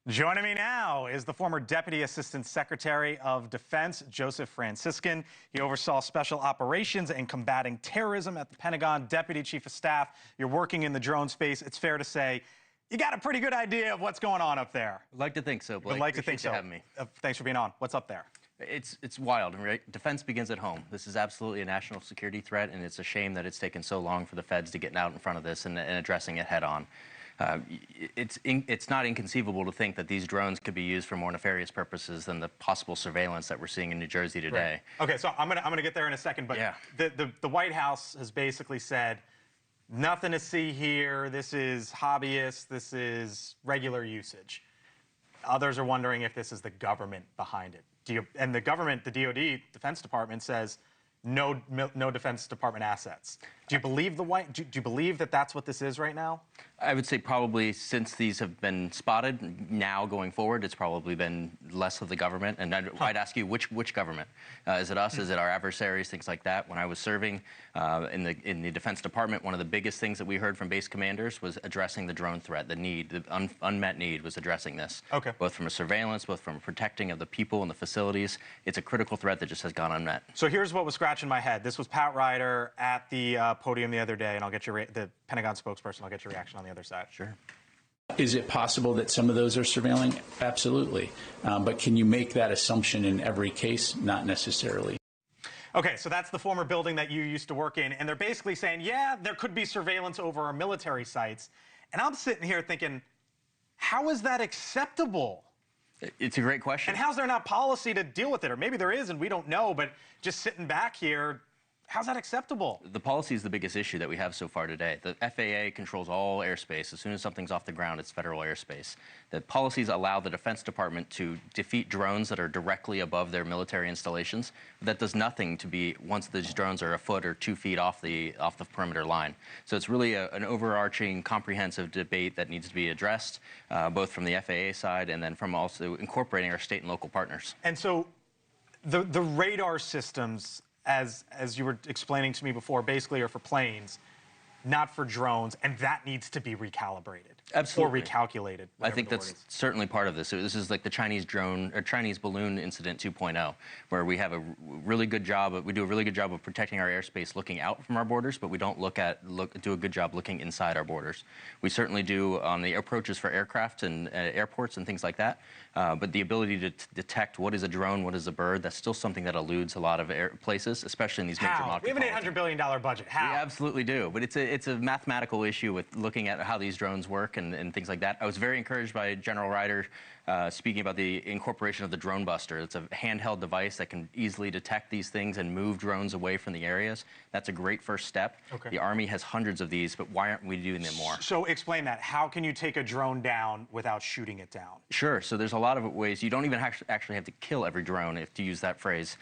Joining me now is the former Deputy Assistant Secretary of Defense, Joseph Franceson. He oversaw special operations and combating terrorism at the Pentagon. Deputy Chief of Staff, you're working in the drone space. It's fair to say you got a pretty good idea of what's going on up there. I'd like to think so, Blake. I'd like to think so. Having me. Thanks for being on. What's up there? It's wild, right? Defense begins at home. This is absolutely a national security threat, and it's a shame that it's taken so long for the feds to get out in front of this and addressing it head on. It's not inconceivable to think that these drones could be used for more nefarious purposes than the possible surveillance that we're seeing in New Jersey today. Right. Okay, so I'm gonna get there in a second, but yeah. the White House has basically said nothing to see here. This is hobbyist. This is regular usage. Others are wondering if this is the government behind it. And the government, the DoD, Defense Department, says no Defense Department assets. Do you believe do you believe that that's what this is right now? I would say probably since these have been spotted, now going forward, it's probably been less of the government. And I'd ask you, which government? Is it us? Is it our adversaries? Things like that. When I was serving in the Defense Department, one of the biggest things that we heard from base commanders was addressing the drone threat. The need, the unmet need was addressing this. Okay. Both from a surveillance, both from a protecting of the people and the facilities. It's a critical threat that just has gone unmet. So here's what was scratching my head. This was Pat Ryder at the podium the other day, and I'll get your the Pentagon spokesperson. I'll get your reaction on the other side. Sure. Is it possible that some of those are surveilling? Absolutely. But can you make that assumption in every case? Not necessarily. Okay, so that's the former building that you used to work in, and they're basically saying, yeah, there could be surveillance over our military sites. And I'm sitting here thinking, how is that acceptable? It's a great question. And how's there not policy to deal with it? Or maybe there is and we don't know, but just sitting back here, how's that acceptable? The policy is the biggest issue that we have so far today. The FAA controls all airspace. As soon as something's off the ground, it's federal airspace. The policies allow the Defense Department to defeat drones that are directly above their military installations. That does nothing to be once these drones are a foot or 2 feet off the perimeter line. So it's really an overarching, comprehensive debate that needs to be addressed, both from the FAA side and then from also incorporating our state and local partners. And so the radar systems, as you were explaining to me before, basically are for planes, not for drones, and that needs to be recalibrated. Absolutely. Or recalculated. I think that's certainly part of this. This is like the Chinese drone or Chinese balloon incident 2.0, where we have a really good job. We do a really good job of protecting our airspace, looking out from our borders, but we don't do a good job looking inside our borders. We certainly do on the approaches for aircraft and airports and things like that. But the ability to detect what is a drone, what is a bird, that's still something that eludes a lot of places, especially in these major How? We have an $800 billion budget. How? We absolutely do. But it's a mathematical issue with looking at how these drones work and things like that. I was very encouraged by General Ryder speaking about the incorporation of the drone buster. It's a handheld device that can easily detect these things and move drones away from the areas. That's a great first step. Okay. The Army has hundreds of these, but why aren't we doing them more? So explain that. How can you take a drone down without shooting it down? Sure. So there's a lot of ways. You don't even actually have to kill every drone, if to use that phrase,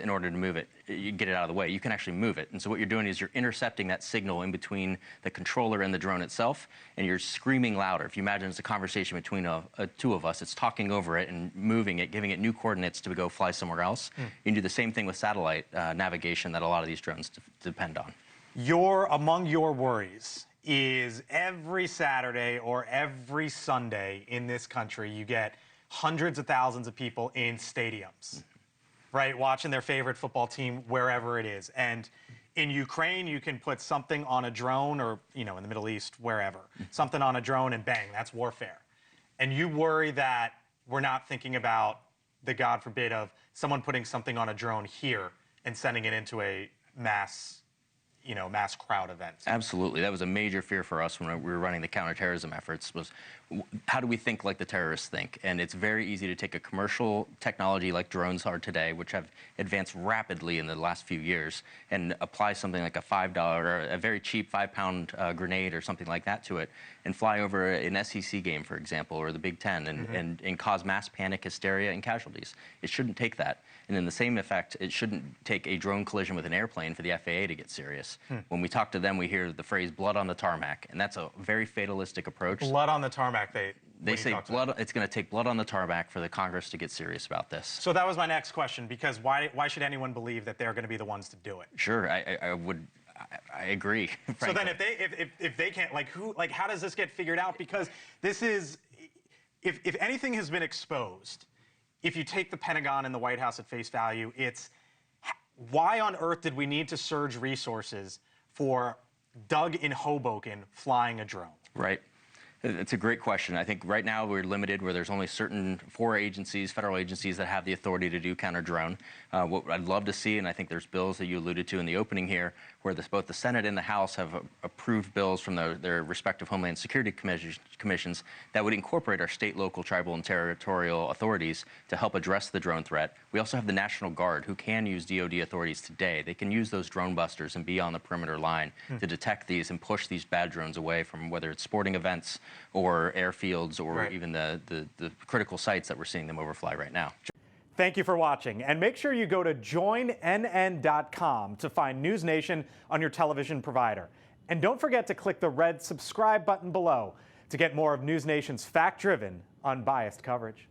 in order to move it. You get it out of the way. You can actually move it. And so what you're doing is you're intercepting that signal in between the controller and the drone itself, and you're screaming louder. If you imagine it's a conversation between two of us, it's talking over it and moving it, giving it new coordinates to go fly somewhere else. You can do the same thing with satellite navigation that a lot of these drones depend on. Among your worries is every Saturday or every Sunday in this country, you get hundreds of thousands of people in stadiums, right, watching their favorite football team wherever it is. And in Ukraine, you can put something on a drone, or, in the Middle East, wherever, something on a drone and bang, that's warfare. And you worry that we're not thinking about the, God forbid, of someone putting something on a drone here and sending it into a mass crowd event. Absolutely. That was a major fear for us when we were running the counterterrorism efforts, was how do we think like the terrorists think? And it's very easy to take a commercial technology like drones are today, which have advanced rapidly in the last few years, and apply something like a $5 or a very cheap 5-pound grenade or something like that to it, and fly over an SEC game, for example, or the Big Ten, and cause mass panic, hysteria, and casualties. It shouldn't take that. And in the same effect, it shouldn't take a drone collision with an airplane for the FAA to get serious. When we talk to them, we hear the phrase blood on the tarmac, and that's a very fatalistic approach. Blood on the tarmac, they say blood. It's going to take blood on the tarmac for the Congress to get serious about this. So that was my next question, because why should anyone believe that they're going to be the ones to do it? Sure, I agree. So then if they can't, how does this get figured out? Because this is if anything has been exposed, if you take the Pentagon and the White House at face value, it's why on earth did we need to surge resources for Doug in Hoboken flying a drone? Right. It's a great question. I think right now we're limited where there's only certain 4 agencies, federal agencies, that have the authority to do counter-drone. What I'd love to see, and I think there's bills that you alluded to in the opening here, where both the Senate and the House have approved bills from their respective Homeland Security commissions that would incorporate our state, local, tribal, and territorial authorities to help address the drone threat. We also have the National Guard, who can use DoD authorities today. They can use those drone busters and be on the perimeter line to detect these and push these bad drones away from whether it's sporting events or airfields or even the critical sites that we're seeing them overfly right now. Thank you for watching, and make sure you go to joinnn.com to find NewsNation on your television provider. And don't forget to click the red subscribe button below to get more of NewsNation's fact-driven, unbiased coverage.